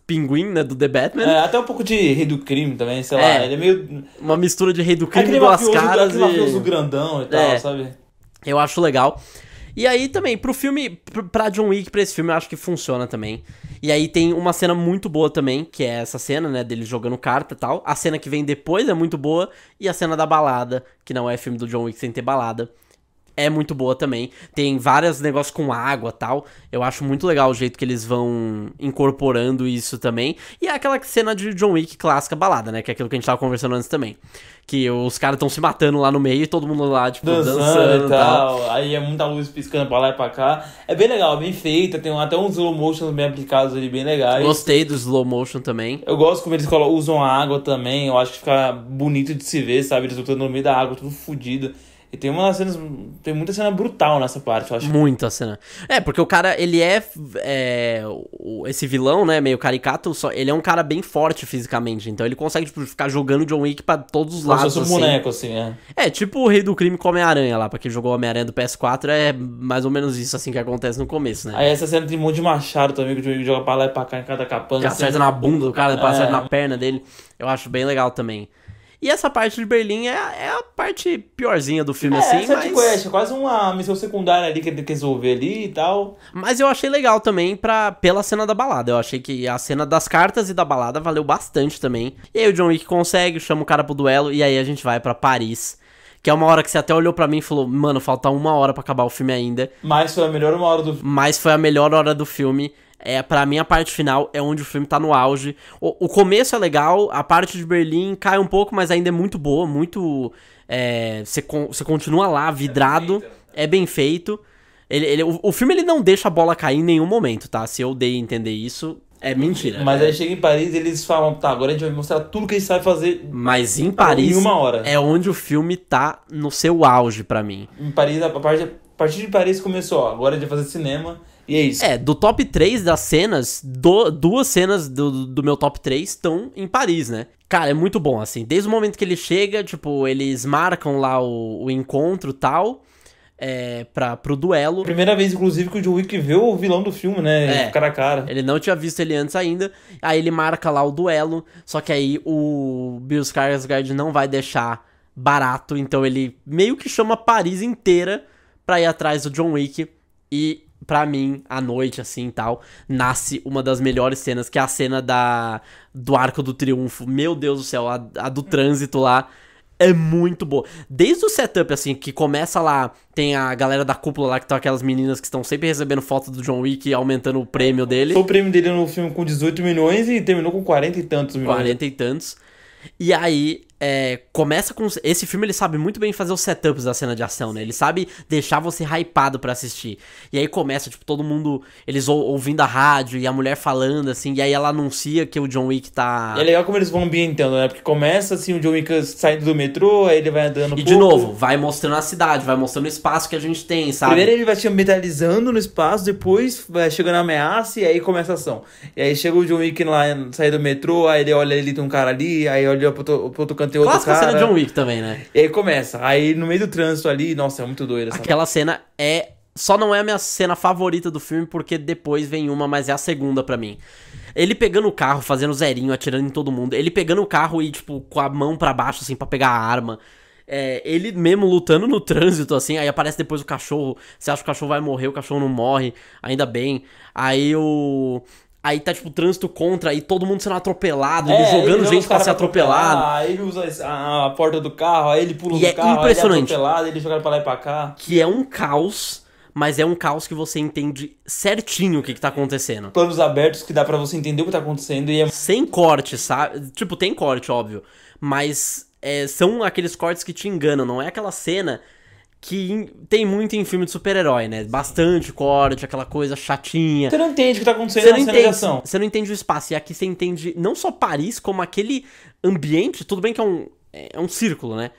pinguim, né, do The Batman. Até um pouco de Rei do Crime também, sei lá. Ele é meio... uma mistura de Rei do Crime e duas caras. Aquele mafioso grandão e tal, sabe? Eu acho legal. E aí também, pro filme, pra John Wick, pra esse filme, eu acho que funciona também. E aí tem uma cena muito boa também, que é essa cena, né, dele jogando carta e tal. A cena que vem depois é muito boa, e a cena da balada, que não é filme do John Wick sem ter balada, é muito boa também. Tem vários negócios com água e tal. Eu acho muito legal o jeito que eles vão incorporando isso também. E é aquela cena de John Wick clássica balada, né? Que é aquilo que a gente tava conversando antes também. Que os caras estão se matando lá no meio e todo mundo lá, tipo, dançando e tal. Aí é muita luz piscando pra lá e pra cá. É bem legal, bem feita. Tem até uns slow motions bem aplicados ali, bem legais. Gostei do slow motion também. Eu gosto como eles usam a água também. Eu acho que fica bonito de se ver, sabe? Eles lutando no meio da água, tudo fodido. E tem umas cenas. Tem muita cena brutal nessa parte, eu acho. Muita cena. É, porque o cara, ele esse vilão, né, meio caricato, ele é um cara bem forte fisicamente. Então ele consegue, tipo, ficar jogando John Wick pra todos os lados. Como se fosse um boneco, assim, é. É, tipo o Rei do Crime com Homem-Aranha lá. Pra quem jogou Homem-Aranha do PS4, é mais ou menos isso, assim, que acontece no começo, né? Aí essa cena tem um monte de machado também, que o John Wick joga pra lá e pra cá em cada capanga. Que acerta na bunda do cara, acerta na perna dele. Eu acho bem legal também. E essa parte de Berlim é a parte piorzinha do filme, assim, essa quest, é quase uma missão secundária ali que ele tem que resolver ali e tal. Mas eu achei legal também pela cena da balada. Eu achei que a cena das cartas e da balada valeu bastante também. E aí o John Wick consegue, chama o cara pro duelo, e aí a gente vai pra Paris. Que é uma hora que você até olhou pra mim e falou, mano, falta 1 hora pra acabar o filme ainda. Mas foi a melhor hora do filme. Mas foi a melhor hora do filme. Pra mim, a parte final é onde o filme tá no auge. O começo é legal, a parte de Berlim cai um pouco, mas ainda é muito boa, muito... Você continua lá, vidrado, é bem feito. O filme ele não deixa a bola cair em nenhum momento, tá? Se eu dei a entender isso, é mentira. Mas aí chega em Paris e eles falam, tá, agora a gente vai mostrar tudo que a gente sabe fazer. Mas em Paris em 1 hora. É onde o filme tá no seu auge pra mim. Em Paris, a partir de Paris começou, ó, agora a gente vai fazer cinema. E é isso. Do top 3 das cenas, 2 cenas do meu top 3 estão em Paris, né? Cara, é muito bom, assim. Desde o momento que ele chega, tipo, eles marcam lá o encontro e tal, pro duelo. Primeira vez, inclusive, que o John Wick vê o vilão do filme, né? Cara a cara. Ele não tinha visto ele antes ainda. Aí ele marca lá o duelo, só que aí o Bill Skarsgård não vai deixar barato, então ele meio que chama Paris inteira pra ir atrás do John Wick. E pra mim, à noite, assim, e tal, nasce uma das melhores cenas, que é a cena do Arco do Triunfo. Meu Deus do céu, a do trânsito lá é muito boa. Desde o setup, assim, que começa lá, tem a galera da cúpula lá, que estão aquelas meninas que estão sempre recebendo foto do John Wick e aumentando o prêmio dele. O prêmio dele no filme com 18 milhões e terminou com 40 e tantos milhões. 40 e tantos. E aí, começa com... Esse filme, ele sabe muito bem fazer os setups da cena de ação, né? Ele sabe deixar você hypado pra assistir. E aí começa, tipo, todo mundo... Eles ouvindo a rádio e a mulher falando, assim. E aí ela anuncia que o John Wick tá... E é legal como eles vão ambientando, né? Porque começa, assim, o John Wick saindo do metrô, aí ele vai andando de novo, vai mostrando a cidade, vai mostrando o espaço que a gente tem, sabe? Primeiro ele vai te ambientalizando no espaço, depois vai chegando a ameaça e aí começa a ação. E aí chega o John Wick lá, sai do metrô, aí ele olha, ele tem um cara ali, aí olha pro outro canto e outro clássica cara. Cena John Wick também, né? E aí começa. Aí no meio do trânsito ali, nossa, é muito doido essa Aquela cena só não é a minha cena favorita do filme, porque depois vem uma, mas é a segunda pra mim. Ele pegando o carro, fazendo zerinho, atirando em todo mundo. Ele pegando o carro e, tipo, com a mão pra baixo, assim, pra pegar a arma. Ele mesmo lutando no trânsito, assim. Aí aparece depois o cachorro. Você acha que o cachorro vai morrer, o cachorro não morre. Ainda bem. Aí tá, tipo, o trânsito contra, aí todo mundo sendo atropelado, ele jogando gente pra ser atropelado. Aí ele usa a porta do carro, aí ele pula do carro, impressionante. Aí ele é atropelado, ele joga pra lá e pra cá. Que é um caos, mas é um caos que você entende certinho o que tá acontecendo. Planos abertos que dá pra você entender o que tá acontecendo e sem corte, sabe? Tipo, tem corte, óbvio, mas são aqueles cortes que te enganam, não é aquela cena... que tem muito em filme de super-herói, né? Bastante corte, aquela coisa chatinha. Você não entende o que tá acontecendo na cena de ação. Você não entende o espaço. E aqui você entende não só Paris, como aquele ambiente. Tudo bem que é um círculo, né?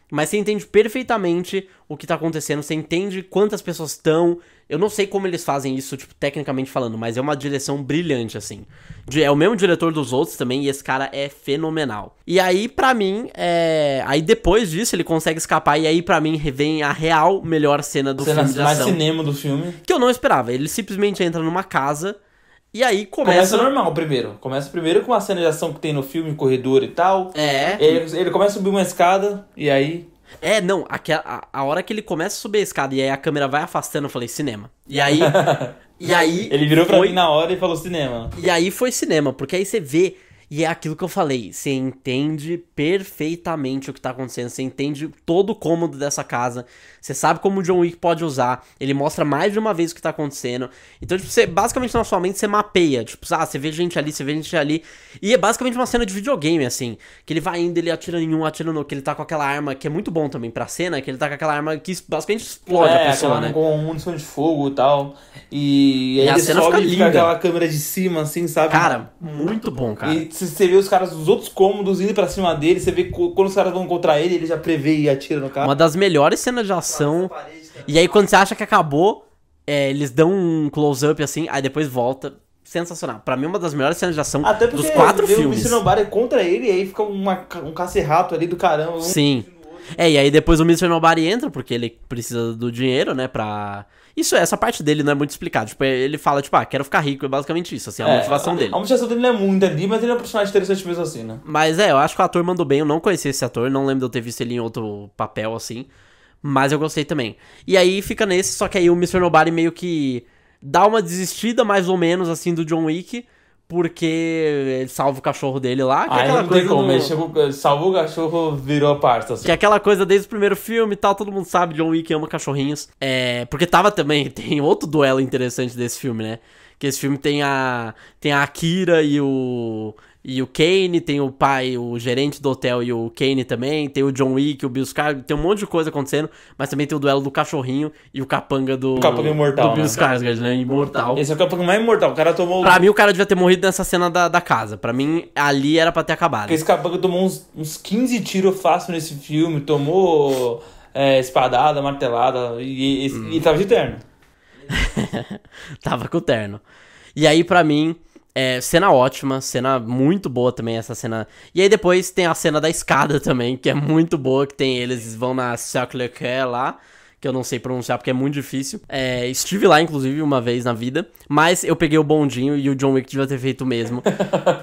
Mas você entende perfeitamente o que tá acontecendo. Você entende quantas pessoas estão. Eu não sei como eles fazem isso, tipo, tecnicamente falando, mas é uma direção brilhante, assim. É o mesmo diretor dos outros também, e esse cara é fenomenal. E aí, pra mim, aí depois disso ele consegue escapar, e aí, pra mim, vem a real melhor cena do filme de ação. Mais cinema do filme. Que eu não esperava. Ele simplesmente entra numa casa, e aí começa normal primeiro. Começa primeiro com a cena de ação que tem no filme, corredor e tal. Ele começa a subir uma escada, e aí... Não, a hora que ele começa a subir a escada e aí a câmera vai afastando, eu falei, cinema. E aí... Ele virou pra mim na hora e falou cinema. E aí foi cinema, porque aí você vê... E é aquilo que eu falei, você entende perfeitamente o que tá acontecendo, você entende todo o cômodo dessa casa, você sabe como o John Wick pode usar, ele mostra mais de uma vez o que tá acontecendo. Então, tipo, você, basicamente na sua mente você mapeia, tipo, você vê gente ali, você vê gente ali, e é basicamente uma cena de videogame, assim, que ele vai indo, ele atira em um, atira no outro, que ele tá com aquela arma, que é muito bom também pra cena, que ele tá com aquela arma que basicamente explode a pessoa, né? Com munição de fogo e tal, e aí a ele cena sobe fica e fica linda. aquela câmera de cima, assim, sabe? Cara, muito bom, cara. E você vê os caras dos outros cômodos indo pra cima dele, você vê quando os caras vão encontrar ele, ele já prevê e atira no cara. Uma das melhores cenas de ação. E aí quando você acha que acabou, eles dão um close-up assim, aí depois volta. Sensacional. Pra mim, uma das melhores cenas de ação dos 4 filmes. O Mr. Nobody contra ele e aí fica um caça-rato ali do caramba. Sim. E aí depois o Mr. Nobody entra, porque ele precisa do dinheiro, né, pra... Essa parte dele não é muito explicada. Tipo, ele fala, tipo, quero ficar rico. É basicamente isso, assim, a motivação dele. A motivação dele não é muito ali, mas ele é um personagem interessante mesmo assim, né? Mas eu acho que o ator mandou bem. Eu não conhecia esse ator, não lembro de eu ter visto ele em outro papel, assim. Mas eu gostei também. E aí fica nesse, só que aí o Mr. Nobody meio que dá uma desistida, mais ou menos, assim, do John Wick, porque ele salva o cachorro dele lá. Que é aquela coisa ele salvou o cachorro, virou a parça. Assim. Que é aquela coisa desde o primeiro filme e tal, todo mundo sabe, John Wick ama cachorrinhos. Porque tem outro duelo interessante desse filme, né? Que esse filme tem a Akira e o Kane, tem o pai, o gerente do hotel e o Kane também, tem o John Wick, o Bill Skarsgård, tem um monte de coisa acontecendo, mas também tem o duelo do cachorrinho e o capanga do imortal, do Bill Skarsgård, né? Imortal. Esse é o capanga mais imortal, o cara tomou... Pra mim o cara devia ter morrido nessa cena da casa, pra mim ali era pra ter acabado. Porque esse capanga tomou uns 15 tiros fácil nesse filme, tomou espadada, martelada e tava de terno. Tava com o terno. E aí pra mim... cena ótima, cena muito boa também essa cena. E aí depois tem a cena da escada também, que é muito boa, que tem eles vão na Sacré-Cœur lá, que eu não sei pronunciar porque é muito difícil. Estive lá, inclusive, uma vez na vida, mas eu peguei o bondinho e o John Wick devia ter feito o mesmo,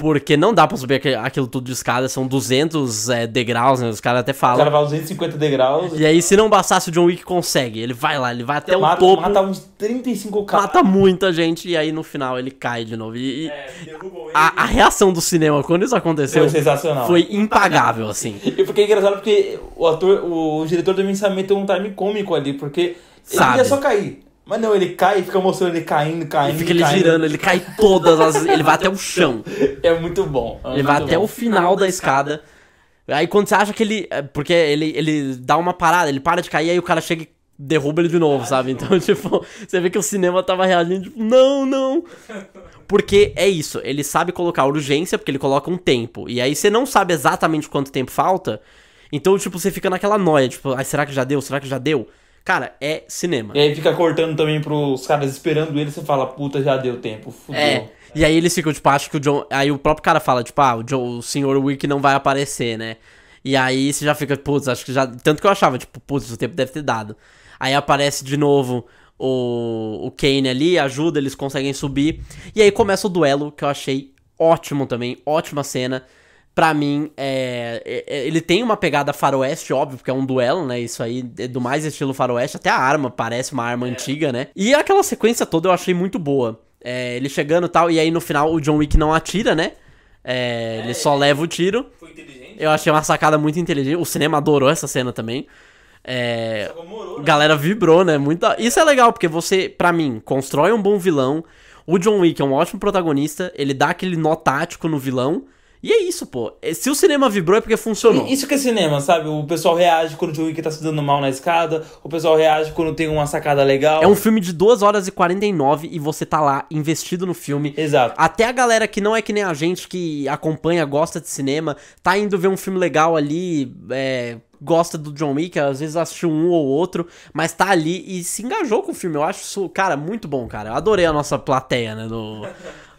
porque não dá pra subir aquilo tudo de escada, são 200 degraus, né, os caras até falam. O cara vai 250 degraus. E aí, se não bastasse, o John Wick consegue, ele vai lá, ele vai até o topo. Mata uns 35 caras. Mata muita gente, e aí no final ele cai de novo. Derrubam ele. A reação do cinema quando isso aconteceu foi sensacional. Foi impagável, assim. E fiquei engraçado porque o diretor também sabe meter um time cômico ali, porque Sabe. ele ia só cair. Mas não, ele cai e fica mostrando ele caindo. E fica ele girando, ele cai todas as... Ele vai até o chão. É muito bom. Ele vai até o final da escada. Aí quando você acha que ele... Porque ele dá uma parada, ele para de cair, aí o cara chega e derruba ele de novo, sabe? Então, tipo, você vê que o cinema tava reagindo, tipo, não. Porque é isso, ele sabe colocar urgência, porque ele coloca um tempo. E aí você não sabe exatamente quanto tempo falta, então, tipo, você fica naquela noia, tipo, será que já deu? Será que já deu? Cara, é cinema. E aí fica cortando também pros caras esperando ele, você fala, puta, já deu tempo, fudeu. E aí eles ficam, tipo, acho que o John... Aí o próprio cara fala, tipo, o Sr. Wick não vai aparecer, né? E aí você já fica, putz, acho que já... Tanto que eu achava, tipo, putz, o tempo deve ter dado. Aí aparece de novo o Kane ali, ajuda, eles conseguem subir. E aí começa o duelo, que eu achei ótimo também, ótima cena. Pra mim, ele tem uma pegada faroeste, óbvio, porque é um duelo, né? Isso aí é do mais estilo faroeste. Até a arma parece uma arma antiga, né? E aquela sequência toda eu achei muito boa. Ele chegando e tal, e aí no final o John Wick não atira, né? Ele só leva o tiro. Foi inteligente. Eu achei uma sacada muito inteligente. O cinema adorou essa cena também. Galera vibrou, né? Isso é legal, porque você, pra mim, constrói um bom vilão. O John Wick é um ótimo protagonista. Ele dá aquele nó tático no vilão. E é isso, pô. Se o cinema vibrou é porque funcionou. Isso que é cinema, sabe? O pessoal reage quando o John Wick tá se dando mal na escada. O pessoal reage quando tem uma sacada legal. É um filme de 2 horas e 49 e você tá lá, investido no filme. Exato. Até a galera que não é que nem a gente, que acompanha, gosta de cinema, tá indo ver um filme legal ali, gosta do John Wick, às vezes assistiu um ou outro, mas tá ali e se engajou com o filme. Eu acho isso, cara, muito bom, cara. Eu adorei a nossa plateia, né,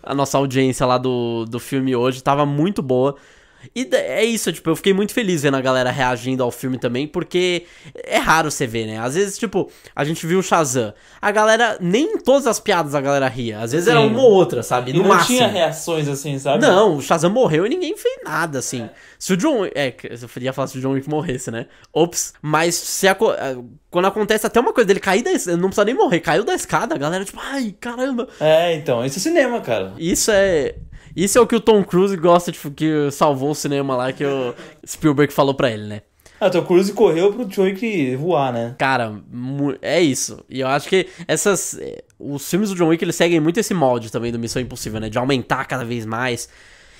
a nossa audiência lá do filme hoje, tava muito boa. E é isso, tipo, eu fiquei muito feliz vendo a galera reagindo ao filme também, porque é raro você ver, né? Às vezes, tipo, a gente viu o Shazam, a galera, nem em todas as piadas a galera ria, às vezes era uma ou outra, sabe? E no não máximo. tinha reações assim, sabe? Não, o Shazam morreu e ninguém fez nada, assim. Se o John... eu ia falar se o John Wick morresse, né? Ops. Mas quando acontece até uma coisa dele cair da escada, não precisa nem morrer, caiu da escada, a galera tipo, ai, caramba. Então, isso é cinema, cara. Isso é o que o Tom Cruise gosta, tipo, que salvou o cinema lá, que o Spielberg falou pra ele, né? O Tom Cruise correu pro John Wick voar, né? Cara, é isso. E eu acho que os filmes do John Wick, eles seguem muito esse molde também do Missão Impossível, né? De aumentar cada vez mais.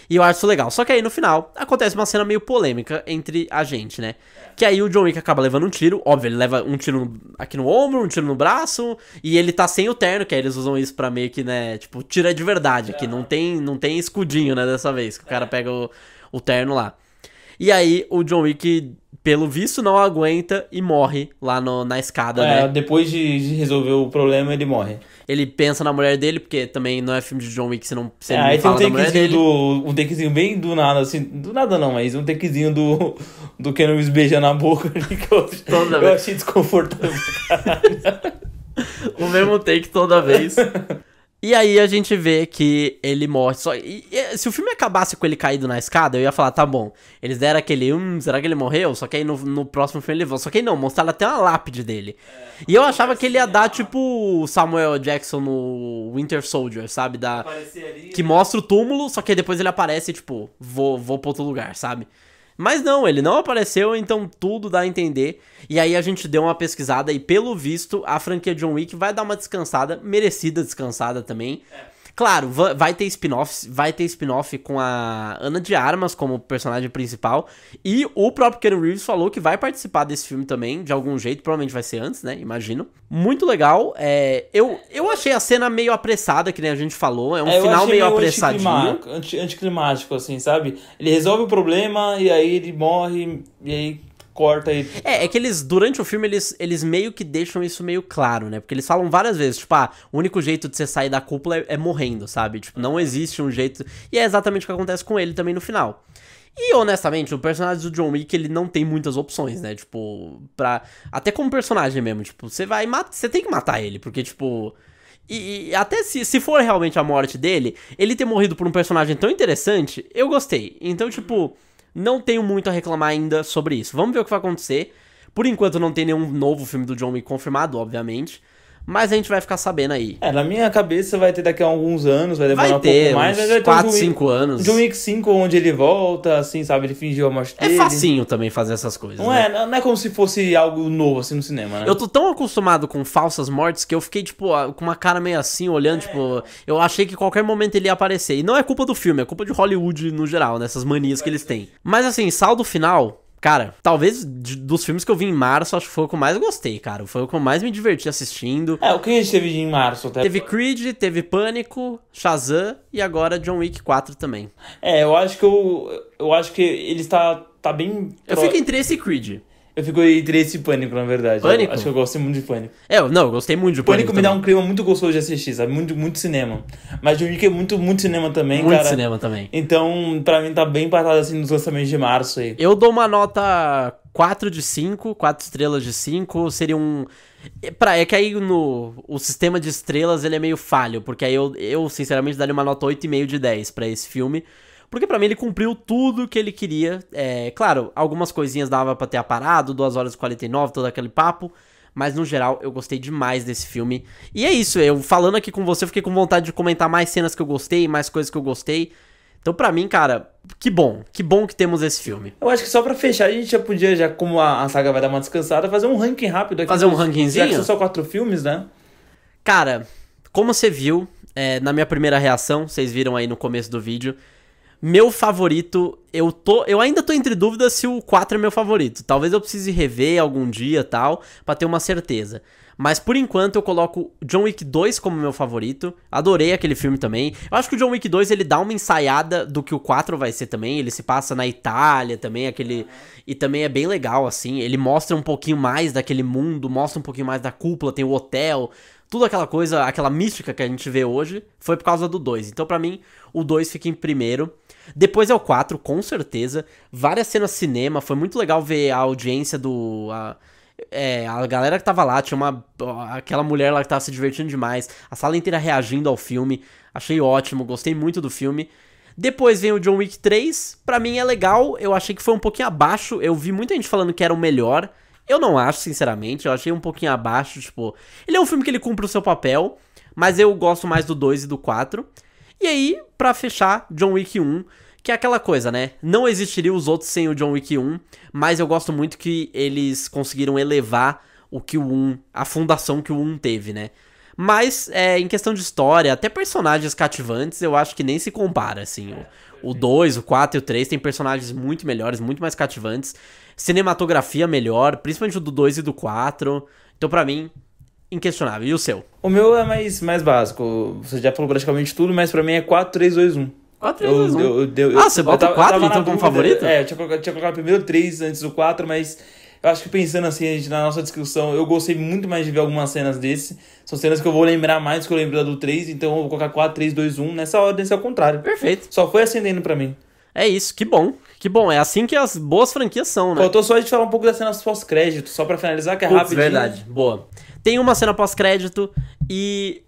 E eu acho isso legal. Só que aí no final acontece uma cena meio polêmica entre a gente, né? Que aí o John Wick acaba levando um tiro. Óbvio, ele leva um tiro aqui no ombro, um tiro no braço. E ele tá sem o terno, que aí eles usam isso pra meio que, né? Tipo, tira de verdade. Que não tem escudinho, né? Dessa vez. Que o cara pega o terno lá. E aí o John Wick, pelo visto, não aguenta e morre lá na escada, né? Depois de resolver o problema, ele morre. Ele pensa na mulher dele, porque também não é filme de John Wick se ele não aí fala tem da mulher dele. um takezinho bem do nada, assim, do nada não, mas um takezinho do Keanu Reeves beijando a boca ali, que eu achei desconfortável, caralho. O mesmo take toda vez. E aí a gente vê que ele morre. Se o filme acabasse com ele caído na escada, eu ia falar, tá bom. Eles deram aquele, será que ele morreu? Só que aí no próximo filme ele volta. Só que aí não, mostraram até uma lápide dele. E eu achava que ele ia dar, tipo, Samuel Jackson no Winter Soldier, sabe? Que mostra o túmulo, só que aí depois ele aparece, tipo, vou pra outro lugar, sabe? Mas não, ele não apareceu, então tudo dá a entender. E aí a gente deu uma pesquisada e, pelo visto, a franquia John Wick vai dar uma descansada, merecida descansada também. Claro, vai ter spin-off com a Ana de Armas como personagem principal. E o próprio Keanu Reeves falou que vai participar desse filme também, de algum jeito. Provavelmente vai ser antes, né? Imagino. Muito legal. Eu achei a cena meio apressada, que nem a gente falou. É um final meio apressadinho. Anticlimático, assim, sabe? Ele resolve o problema e aí ele morre e aí corta ele. É que durante o filme, eles meio que deixam isso meio claro, né? Porque eles falam várias vezes, tipo, o único jeito de você sair da cúpula é morrendo, sabe? Tipo, não existe um jeito... E é exatamente o que acontece com ele também no final. E, honestamente, o personagem do John Wick, ele não tem muitas opções, né? Tipo, até como personagem mesmo, tipo, você tem que matar ele, porque, tipo... E até se for realmente a morte dele, ele ter morrido por um personagem tão interessante, eu gostei. Então, tipo... Não tenho muito a reclamar ainda sobre isso. Vamos ver o que vai acontecer. Por enquanto não tem nenhum novo filme do John Wick confirmado, obviamente. Mas a gente vai ficar sabendo aí. Na minha cabeça vai ter daqui a alguns anos, vai demorar um pouco mais. Vai ter 4, 5 anos. John Wick 5, onde ele volta, assim, sabe? Ele fingiu a morte dele. É facinho também fazer essas coisas, não é como se fosse algo novo, assim, no cinema, né? Eu tô tão acostumado com falsas mortes que eu fiquei, tipo, com uma cara meio assim, olhando, tipo... Eu achei que qualquer momento ele ia aparecer. E não é culpa do filme, é culpa de Hollywood no geral, nessas manias que eles têm. Mas, assim, saldo final... Cara, talvez dos filmes que eu vi em março, acho que foi o que eu mais gostei, cara. Foi o que eu mais me diverti assistindo. O que a gente teve em março? Teve Creed, teve Pânico, Shazam e agora John Wick 4 também. Eu acho que ele tá bem... Eu fico entre esse e Creed. Eu fico entre esse Pânico, na verdade. Pânico? Acho que eu gosto muito de Pânico. Eu gostei muito de Pânico. Pânico me dá um clima muito gostoso de assistir, sabe? Muito, muito cinema. Mas John Wick é muito cinema também, muito cara. Muito cinema também. Então, pra mim, tá bem empatado, assim, nos lançamentos de março aí. Eu dou uma nota 4 de 5, 4 estrelas de 5. Seria um... É que aí o sistema de estrelas, ele é meio falho. Porque aí eu sinceramente, daria uma nota 8,5 de 10 pra esse filme. Porque pra mim ele cumpriu tudo que ele queria. Claro, algumas coisinhas dava pra ter aparado, 2 horas e 49, todo aquele papo. Mas no geral, eu gostei demais desse filme. E é isso, eu falando aqui com você, eu fiquei com vontade de comentar mais cenas que eu gostei, mais coisas que eu gostei. Então pra mim, cara, que bom que temos esse filme. Eu acho que só pra fechar, a gente já podia, como a saga vai dar uma descansada, fazer um ranking rápido aqui. Fazer um rankingzinho? Já que são só 4 filmes, né? Cara, como você viu, na minha primeira reação, vocês viram aí no começo do vídeo... Meu favorito, eu ainda tô entre dúvidas se o 4 é meu favorito. Talvez eu precise rever algum dia e tal, pra ter uma certeza. Mas por enquanto eu coloco John Wick 2 como meu favorito. Adorei aquele filme também. Eu acho que o John Wick 2 ele dá uma ensaiada do que o 4 vai ser também. Ele se passa na Itália também, e também é bem legal, assim. Ele mostra um pouquinho mais daquele mundo, mostra um pouquinho mais da cúpula, tem o hotel... Tudo aquela coisa, aquela mística que a gente vê hoje, foi por causa do 2. Então, pra mim, o 2 fica em primeiro. Depois é o 4, com certeza. Várias cenas cinema, foi muito legal ver a audiência a galera que tava lá, tinha aquela mulher lá que tava se divertindo demais, a sala inteira reagindo ao filme, achei ótimo, gostei muito do filme. Depois vem o John Wick 3, pra mim é legal, eu achei que foi um pouquinho abaixo, eu vi muita gente falando que era o melhor, eu não acho, sinceramente, eu achei um pouquinho abaixo, tipo, ele é um filme que ele cumpre o seu papel, mas eu gosto mais do 2 e do 4. E aí, pra fechar, John Wick 1, que é aquela coisa, né? Não existiria os outros sem o John Wick 1, mas eu gosto muito que eles conseguiram elevar a fundação que o 1 teve, né? Mas, em questão de história, até personagens cativantes, eu acho que nem se compara, assim. O 2, o 4 e o 3 tem personagens muito melhores, muito mais cativantes. Cinematografia melhor, principalmente o do 2 e do 4. Então, pra mim, inquestionável. E o seu? O meu é mais básico. Você já falou praticamente tudo, mas pra mim é 4, 3, 2, 1. 4, 3, 2, 1. Você bota o 4 então como favorito? Eu tinha colocado primeiro o 3 antes do 4, mas eu acho que pensando assim, na nossa discussão, eu gostei muito mais de ver algumas cenas desse. São cenas que eu vou lembrar mais do que eu lembro da do 3, então eu vou colocar 4, 3, 2, 1. Nessa ordem, é o contrário. Perfeito. Só foi acendendo pra mim. É isso, que bom. Que bom, é assim que as boas franquias são, né? Faltou só a gente falar um pouco das cenas pós-crédito, só pra finalizar, que é rápido. Verdade, boa. Tem uma cena pós-crédito e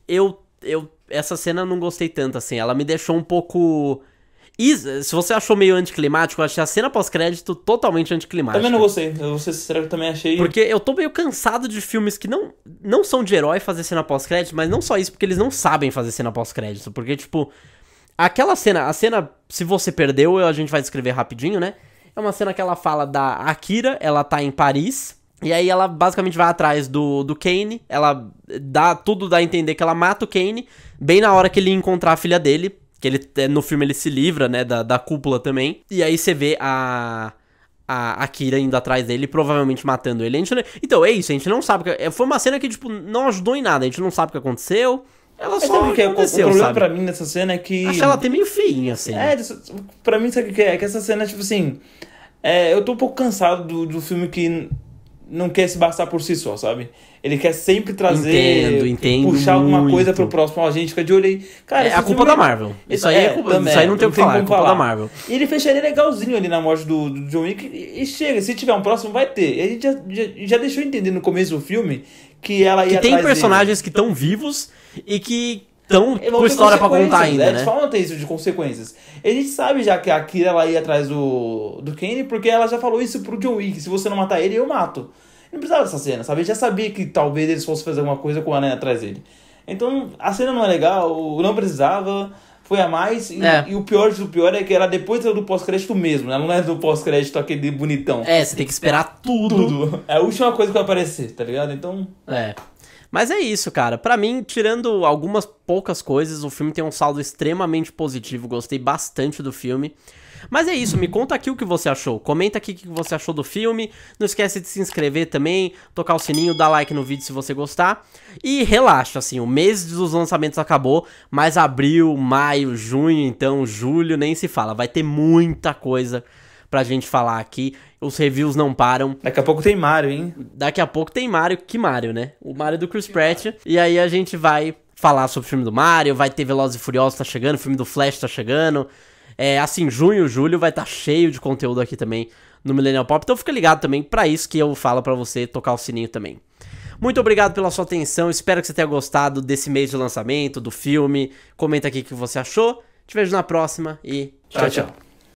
essa cena eu não gostei tanto, assim. Ela me deixou um pouco... se você achou meio anticlimático, eu achei a cena pós-crédito totalmente anticlimática. Também não gostei, eu vou ser sincero que também achei... Porque eu tô meio cansado de filmes que não são de herói fazer cena pós-crédito, mas não só isso, porque eles não sabem fazer cena pós-crédito. Porque, tipo, a cena, se você perdeu, a gente vai descrever rapidinho, né? É uma cena que ela fala da Akira, ela tá em Paris, e aí ela basicamente vai atrás do Kane, ela dá a entender que ela mata o Kane, bem na hora que ele encontrar a filha dele, que ele, no filme ele se livra, né, da cúpula também, e aí você vê a Akira indo atrás dele, provavelmente matando ele. Então, é isso, a gente não sabe, foi uma cena que, tipo, não ajudou em nada, a gente não sabe o que aconteceu. Ela só aconteceu, o problema sabe? Pra mim nessa cena é que... Acho ela até meio feinha, assim. Pra mim, sabe o que é? É que essa cena, tipo assim... eu tô um pouco cansado do filme que não quer se bastar por si só, sabe? Ele quer sempre trazer... Entendo puxar alguma muito. coisa pro próximo. A gente fica de olho aí. Cara, a culpa da Marvel. Isso aí não tem o que falar, é culpa da Marvel. E ele fecharia legalzinho ali na morte do John Wick e chega. Se tiver um próximo, vai ter. E a gente já deixou entender no começo do filme que ela ia tem personagens que estão vivos e que estão com história pra contar ainda, né? Eles falam ter isso de consequências. A gente sabe já que a Akira ela ia atrás do Kane porque ela já falou isso pro John Wick. Se você não matar ele, eu mato. Não precisava dessa cena, sabe? A gente já sabia que talvez eles fossem fazer alguma coisa com a Aranha atrás dele. Então, a cena não é legal, não precisava, foi a mais. E o pior do pior é que era depois do pós-crédito mesmo, né? Não é do pós-crédito aquele bonitão. Você tem que esperar tudo. É a última coisa que vai aparecer, tá ligado? Então... Mas é isso, cara. Pra mim, tirando algumas poucas coisas, o filme tem um saldo extremamente positivo. Gostei bastante do filme. Mas é isso, me conta aqui o que você achou. Comenta aqui o que você achou do filme. Não esquece de se inscrever também, tocar o sininho, dar like no vídeo se você gostar. E relaxa, assim, o mês dos lançamentos acabou, mas abril, maio, junho, então julho nem se fala. Vai ter muita coisa pra gente falar aqui. Os reviews não param. Daqui a pouco tem Mario, hein? Daqui a pouco tem Mario. Que Mario, né? O Mario do Chris Pratt. E aí a gente vai falar sobre o filme do Mario, vai ter Velozes e Furiosos tá chegando, o filme do Flash tá chegando. Assim, junho, julho vai estar cheio de conteúdo aqui também no Millennial Pop. Então fica ligado também, pra isso que eu falo pra você tocar o sininho também. Muito obrigado pela sua atenção, espero que você tenha gostado desse mês de lançamento, do filme. Comenta aqui o que você achou. Te vejo na próxima e tchau, tchau.